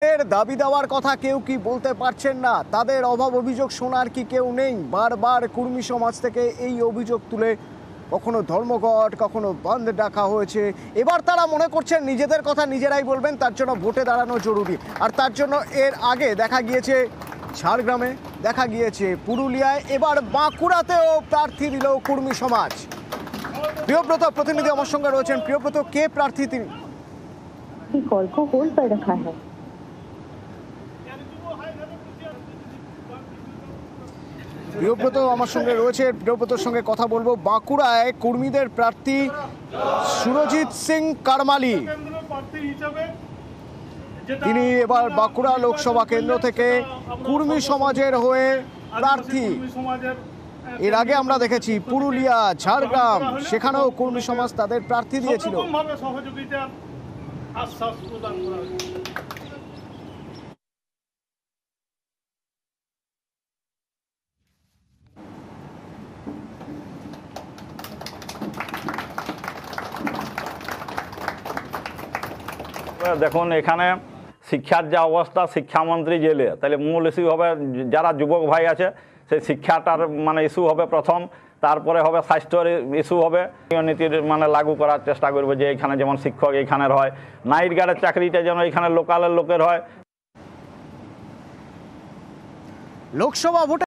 এর দাবি দেওয়ার কথা কেউ কি বলতে পারছেন না? তাদের অভাব অভিযোগ শোনার কি কেউ নেই? বারবার কুর্মী সমাজ থেকে এই অভিযোগ তুলে কখনো ধর্মঘট, কখনো বন্ধ ডাকা হয়েছে। এবার তারা মনে করছেন নিজেদের কথা নিজেরাই বলবেন, তার জন্য ভোটে দাঁড়ানো জরুরি। আর তার জন্য এর আগে দেখা গিয়েছে ঝাড়গ্রামে, দেখা গিয়েছে পুরুলিয়ায়, এবার বাঁকুড়াতেও প্রার্থী দিল কুর্মী সমাজ। প্রিয়ব্রত প্রতিনিধি আমার সঙ্গে রয়েছেন। প্রিয়ব্রত, কে প্রার্থী তিনি? कॉल को होल्ड पर रखा है। প্রিয়ব্রত আমার সঙ্গে রয়েছে, প্রিয়ব্রতর সঙ্গে কথা বলবো। বাঁকুড়ায় কর্মীদের প্রার্থী সুরজিৎ সিং কারমালি, তিনি এবার বাঁকুড়া লোকসভা কেন্দ্র থেকে কুর্মী সমাজের হয়ে প্রার্থী। এর আগে আমরা দেখেছি পুরুলিয়া, ঝাড়গ্রাম, সেখানেও কুর্মী সমাজ তাদের প্রার্থী দিয়েছিল। আশ্বাস প্রদান করা হয়েছে। দেখুন, এখানে শিক্ষার যা অবস্থা, শিক্ষামন্ত্রী জেলে, তাহলে মূল ইস্যু হবে যারা যুবক ভাই আছে সেই শিক্ষাটার মানে ইস্যু হবে প্রথম, তারপরে হবে স্বাস্থ্যের ইস্যু হবে। নীতির মানে লাগু করার চেষ্টা করবে যে এখানে যেমন শিক্ষক এখানের হয়, নাইট গার্ডের চাকরিটা যেন এখানে লোকালের লোকের হয়। লোকসভা ভোটে